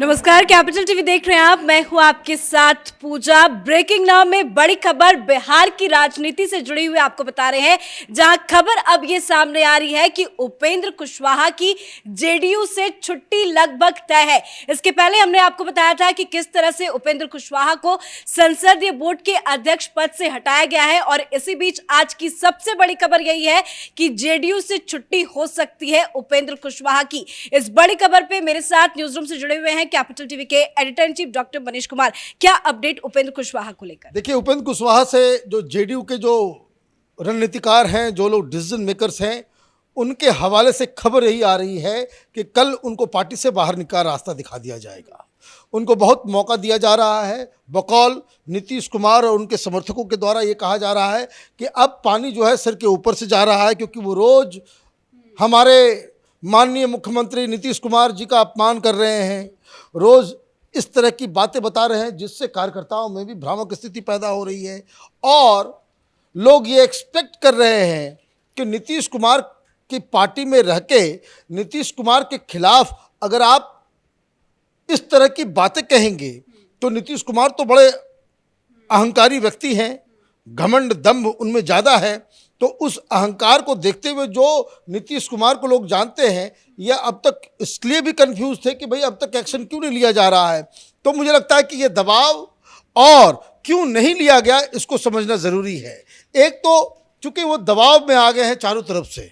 नमस्कार, capital TV देख रहे हैं आप। मैं हूं आपके साथ पूजा। ब्रेकिंग नाउ में बड़ी खबर बिहार की राजनीति से जुड़ी हुई आपको बता रहे हैं, जहां खबर अब ये सामने आ रही है कि उपेंद्र कुशवाहा की जेडीयू से छुट्टी लगभग तय है। इसके पहले हमने आपको बताया था कि किस तरह से उपेंद्र कुशवाहा को संसदीय बोर्ड के अध्यक्ष पद से हटाया गया है, और इसी बीच आज की सबसे बड़ी खबर यही है कि जेडीयू से छुट्टी हो सकती है उपेंद्र कुशवाहा की। इस बड़ी खबर पे मेरे साथ न्यूज रूम से जुड़े हुए हैं कैपिटल टीवी के editor in chief doctor Manish Kumar. क्या अपडेट उपेंद्र कुशवाहा को लेकर? देखिए, उपेंद्र कुशवाहा से जो जेडीयू के जो रणनीतिकार हैं, जो लोग डिसीजन मेकर्स हैं, उनके हवाले से खबर यही आ रही है कि कल उनको पार्टी से बाहर निकाल रास्ता दिखा दिया जाएगा। उनको बहुत मौका दिया जा रहा है। बकौल नीतीश कुमार और उनके समर्थकों के द्वारा ये कहा जा रहा है कि अब पानी जो है सिर के ऊपर से जा रहा है, क्योंकि वो रोज हमारे माननीय मुख्यमंत्री नीतीश कुमार जी का अपमान कर रहे हैं, रोज इस तरह की बातें बता रहे हैं, जिससे कार्यकर्ताओं में भी भ्रामक स्थिति पैदा हो रही है। और लोग ये एक्सपेक्ट कर रहे हैं कि नीतीश कुमार की पार्टी में रह के नीतीश कुमार के खिलाफ अगर आप इस तरह की बातें कहेंगे तो नीतीश कुमार तो बड़े अहंकारी व्यक्ति हैं, घमंड दंभ उनमें ज़्यादा है। तो उस अहंकार को देखते हुए जो नीतीश कुमार को लोग जानते हैं, या अब तक इसलिए भी कंफ्यूज थे कि भाई अब तक एक्शन क्यों नहीं लिया जा रहा है। तो मुझे लगता है कि ये दबाव और क्यों नहीं लिया गया, इसको समझना ज़रूरी है। एक तो चूंकि वो दबाव में आ गए हैं चारों तरफ से,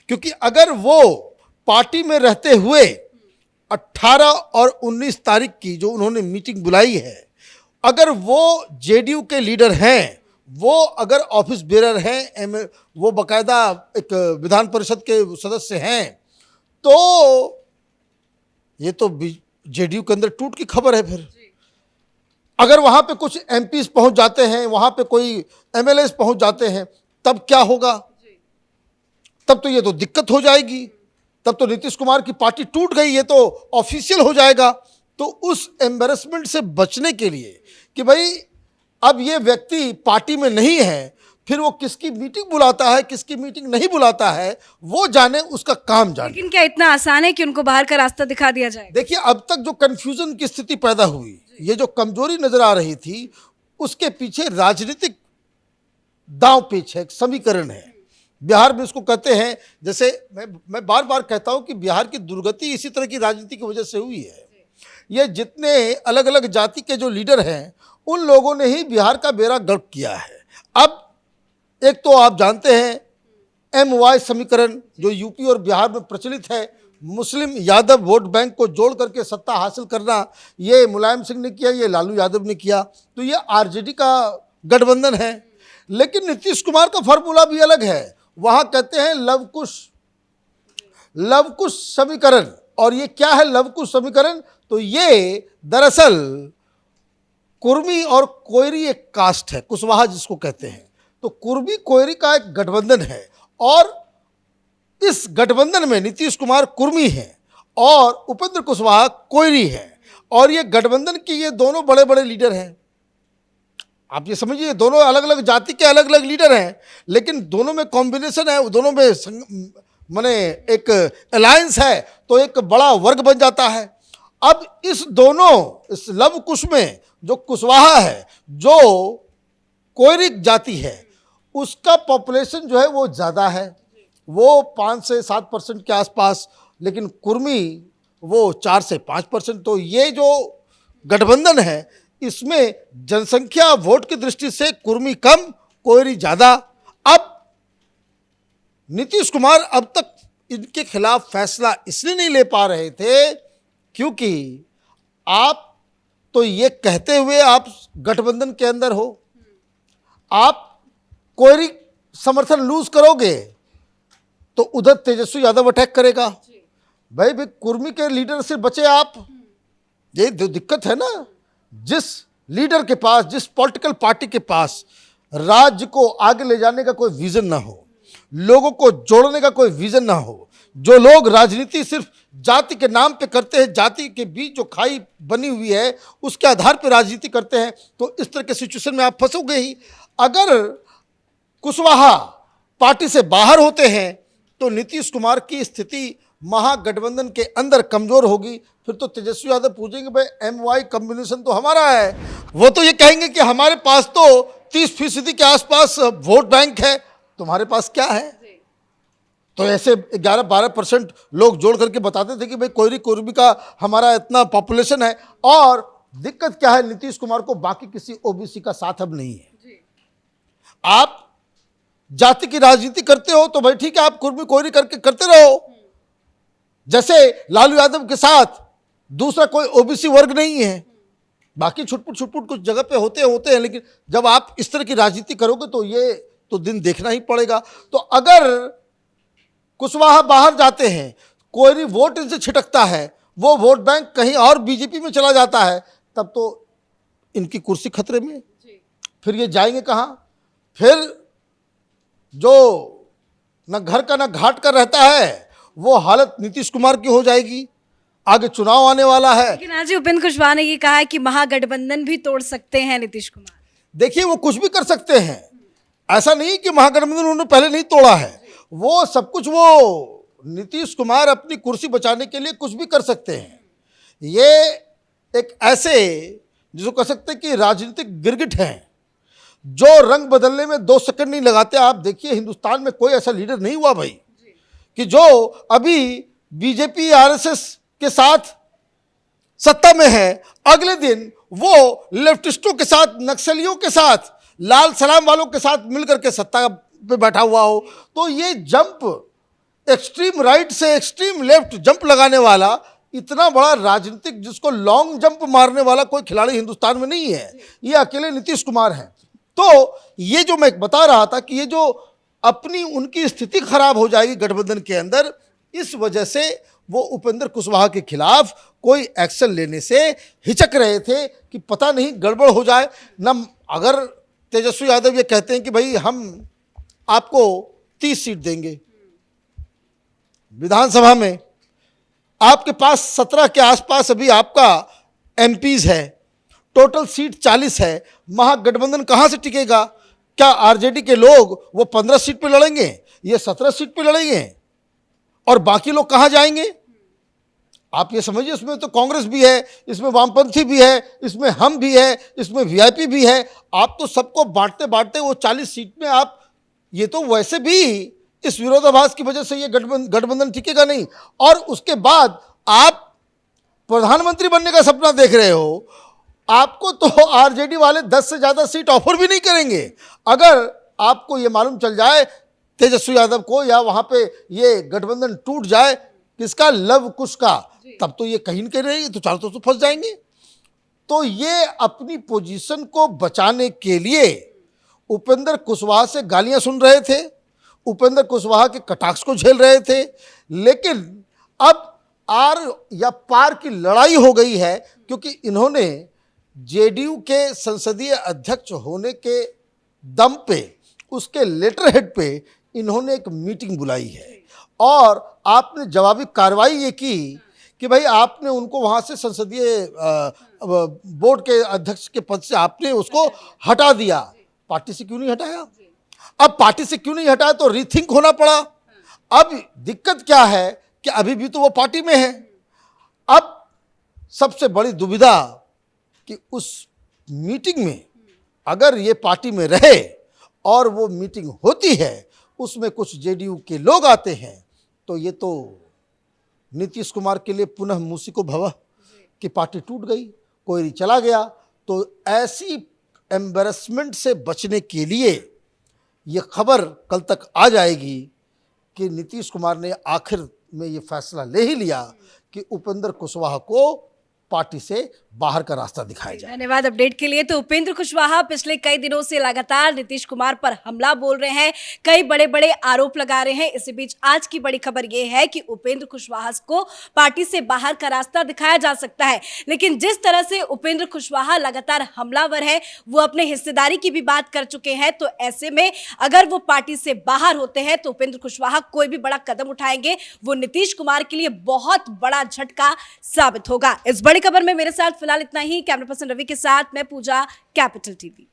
क्योंकि अगर वो पार्टी में रहते हुए 18 और 19 तारीख की जो उन्होंने मीटिंग बुलाई है, अगर वो जेडीयू के लीडर हैं, वो अगर ऑफिस बेरर हैं, वो बाकायदा एक विधान परिषद के सदस्य हैं, तो ये तो जेडीयू के अंदर टूट की खबर है। फिर अगर वहां पे कुछ एमपीज पहुंच जाते हैं, वहां पे कोई एमएलएस पहुंच जाते हैं, तब क्या होगा? तब तो ये तो दिक्कत हो जाएगी। तब तो नीतीश कुमार की पार्टी टूट गई, ये तो ऑफिशियल हो जाएगा। तो उस एम्बेरसमेंट से बचने के लिए कि भाई अब ये व्यक्ति पार्टी में नहीं है, फिर वो किसकी मीटिंग बुलाता है, किसकी मीटिंग नहीं बुलाता है, वो जाने, उसका काम जाने। लेकिन क्या इतना आसान है कि उनको बाहर का रास्ता दिखा दिया जाए? देखिए, अब तक जो कंफ्यूजन की स्थिति पैदा हुई, ये जो कमजोरी नजर आ रही थी, उसके पीछे राजनीतिक दांव पेच है, समीकरण है। बिहार में इसको कहते हैं, जैसे मैं बार बार कहता हूं कि बिहार की दुर्गति इसी तरह की राजनीति की वजह से हुई है। ये जितने अलग अलग जाति के जो लीडर हैं, उन लोगों ने ही बिहार का बेड़ा गर्क किया है। अब एक तो आप जानते हैं MY समीकरण जो यूपी और बिहार में प्रचलित है, मुस्लिम यादव वोट बैंक को जोड़ करके सत्ता हासिल करना, ये मुलायम सिंह ने किया, ये लालू यादव ने किया, तो ये आरजेडी का गठबंधन है। लेकिन नीतीश कुमार का फॉर्मूला भी अलग है। वहां कहते हैं लवकुश समीकरण। और ये क्या है लवकुश समीकरण? तो ये दरअसल कुर्मी और कोयरी एक कास्ट है, कुशवाहा जिसको कहते हैं। तो कुर्मी कोयरी का एक गठबंधन है, और इस गठबंधन में नीतीश कुमार कुर्मी है और उपेंद्र कुशवाहा कोयरी है, और ये गठबंधन की ये दोनों बड़े बड़े लीडर हैं। आप ये समझिए, दोनों अलग अलग जाति के अलग अलग लीडर हैं, लेकिन दोनों में कॉम्बिनेशन है, दोनों में माने एक अलायंस है, तो एक बड़ा वर्ग बन जाता है। अब इस लव कुश में जो कुशवाहा है, जो कोयरी जाति है, उसका पॉपुलेशन जो है वो ज़्यादा है, वो 5 से 7% के आसपास, लेकिन कुर्मी वो 4 से 5%। तो ये जो गठबंधन है, इसमें जनसंख्या वोट की दृष्टि से कुर्मी कम, कोयरी ज़्यादा। अब नीतीश कुमार अब तक इनके खिलाफ फैसला इसलिए नहीं ले पा रहे थे क्योंकि आप तो ये कहते हुए आप गठबंधन के अंदर हो, आप कोयरी समर्थन लूज करोगे तो उधर तेजस्वी यादव अटैक करेगा। भाई कुर्मी के लीडर से बचे आप, ये दिक्कत है ना। जिस लीडर के पास, जिस पॉलिटिकल पार्टी के पास राज्य को आगे ले जाने का कोई विजन ना हो, लोगों को जोड़ने का कोई विजन ना हो, जो लोग राजनीति सिर्फ जाति के नाम पे करते हैं, जाति के बीच जो खाई बनी हुई है उसके आधार पर राजनीति करते हैं, तो इस तरह के सिचुएशन में आप फंसोगे ही। अगर कुशवाहा पार्टी से बाहर होते हैं तो नीतीश कुमार की स्थिति महागठबंधन के अंदर कमजोर होगी, फिर तो तेजस्वी यादव पूछेंगे भाई MY कॉम्बिनेशन तो हमारा है। वो तो ये कहेंगे कि हमारे पास तो 30% के आसपास वोट बैंक है, तुम्हारे पास क्या है। तो ऐसे 11-12% लोग जोड़ करके बताते थे कि भाई कोयरी कुर्मी का हमारा इतना पॉपुलेशन है। और दिक्कत क्या है, नीतीश कुमार को बाकी किसी OBC का साथ अब नहीं है। आप जाति की राजनीति करते हो तो भाई ठीक है, आप कुर्मी कोयरी करके करते रहो, जैसे लालू यादव के साथ दूसरा कोई OBC वर्ग नहीं है। बाकी छुटपुट कुछ जगह पे होते हैं, लेकिन जब आप इस तरह की राजनीति करोगे तो ये तो दिन देखना ही पड़ेगा। तो अगर कुशवाहा बाहर जाते हैं, कोई वोट इनसे छिटकता है, वो वोट बैंक कहीं और बीजेपी में चला जाता है, तब तो इनकी कुर्सी खतरे में। फिर ये जाएंगे कहाँ? फिर जो न घर का न घाट का रहता है, वो हालत नीतीश कुमार की हो जाएगी। आगे चुनाव आने वाला है। लेकिन आज उपेंद्र कुशवाहा ने ये कहा है कि महागठबंधन भी तोड़ सकते हैं नीतीश कुमार। देखिए, वो कुछ भी कर सकते हैं, ऐसा नहीं कि महागठबंधन उन्होंने पहले नहीं तोड़ा है। वो सब कुछ, वो नीतीश कुमार अपनी कुर्सी बचाने के लिए कुछ भी कर सकते हैं। ये एक ऐसे जिसको कह सकते हैं कि राजनीतिक गिरगिट हैं, जो रंग बदलने में 2 सेकंड नहीं लगाते। आप देखिए, हिंदुस्तान में कोई ऐसा लीडर नहीं हुआ भाई कि जो अभी बीजेपी RSS के साथ सत्ता में है, अगले दिन वो लेफ्टिस्टों के साथ, नक्सलियों के साथ, लाल सलाम वालों के साथ मिलकर के सत्ता पे बैठा हुआ हो। तो ये जंप, एक्सट्रीम राइट से एक्सट्रीम लेफ्ट जंप लगाने वाला इतना बड़ा राजनीतिक, जिसको लॉन्ग जंप मारने वाला कोई खिलाड़ी हिंदुस्तान में नहीं है। ये अकेले नीतीश कुमार हैं। तो ये जो मैं बता रहा था कि ये जो अपनी उनकी स्थिति खराब हो जाएगी गठबंधन के अंदर, इस वजह से वो उपेंद्र कुशवाहा के खिलाफ कोई एक्शन लेने से हिचक रहे थे कि पता नहीं गड़बड़ हो जाए न। अगर तेजस्वी यादव ये कहते हैं कि भाई हम आपको 30 सीट देंगे, विधानसभा में आपके पास 17 के आसपास अभी आपका MPs है, टोटल सीट 40 है, महागठबंधन कहां से टिकेगा? क्या RJD के लोग वो 15 सीट पे लड़ेंगे, ये 17 सीट पे लड़ेंगे, और बाकी लोग कहां जाएंगे? आप ये समझिए, इसमें तो कांग्रेस भी है, इसमें वामपंथी भी है, इसमें हम भी है, इसमें VIP भी है। आप तो सबको बांटते बांटते वो 40 सीट में आप, ये तो वैसे भी इस विरोधाभास की वजह से ये गठबंधन टिकेगा नहीं। और उसके बाद आप प्रधानमंत्री बनने का सपना देख रहे हो, आपको तो RJD वाले 10 से ज़्यादा सीट ऑफर भी नहीं करेंगे। अगर आपको ये मालूम चल जाए तेजस्वी यादव को, या वहाँ पे ये गठबंधन टूट जाए, किसका, लव कुश का, तब तो ये कहीं के रहेंगे, तो चारों तरफ तो फंस जाएंगे। तो ये अपनी पोजीशन को बचाने के लिए उपेंद्र कुशवाहा से गालियां सुन रहे थे, उपेंद्र कुशवाहा के कटाक्ष को झेल रहे थे। लेकिन अब आर या पार की लड़ाई हो गई है, क्योंकि इन्होंने JDU के संसदीय अध्यक्ष होने के दम पे, उसके लेटर हेड पे इन्होंने एक मीटिंग बुलाई है, और आपने जवाबी कार्रवाई ये की कि भाई आपने उनको वहाँ से संसदीय बोर्ड के अध्यक्ष के पद से आपने उसको हटा दिया। पार्टी से क्यों नहीं हटाया? अब पार्टी से क्यों नहीं हटाया, तो रीथिंक होना पड़ा। अब दिक्कत क्या है कि अभी भी तो वो पार्टी में है। अब सबसे बड़ी दुविधा कि उस मीटिंग में अगर ये पार्टी में रहे और वो मीटिंग होती है, उसमें कुछ JDU के लोग आते हैं, तो ये तो नीतीश कुमार के लिए पुनः मूसिको भवः कि पार्टी टूट गई, कोई चला गया। तो ऐसी एम्बैरेसमेंट से बचने के लिए ये खबर कल तक आ जाएगी कि नीतीश कुमार ने आखिर में ये फैसला ले ही लिया कि उपेंद्र कुशवाहा को पार्टी से बाहर का रास्ता दिखाया जाए। धन्यवाद अपडेट के लिए। तो उपेंद्र कुशवाहा पिछले कई दिनों से लगातार नीतीश कुमार पर हमला बोल रहे हैं, कई बड़े बड़े आरोप लगा रहे हैं। इसी बीच आज की बड़ी खबर यह है कि उपेंद्र कुशवाहा को पार्टी से बाहर का रास्ता दिखाया जा सकता है। लेकिन जिस तरह से उपेंद्र कुशवाहा लगातार हमलावर है, वो अपने हिस्सेदारी की भी बात कर चुके हैं। तो ऐसे में अगर वो पार्टी से बाहर होते हैं तो उपेंद्र कुशवाहा कोई भी बड़ा कदम उठाएंगे, वो नीतीश कुमार के लिए बहुत बड़ा झटका साबित होगा। इस बड़ी खबर में मेरे साथ फिलहाल इतना ही। कैमरा पर्सन रवि के साथ मैं पूजा, कैपिटल TV।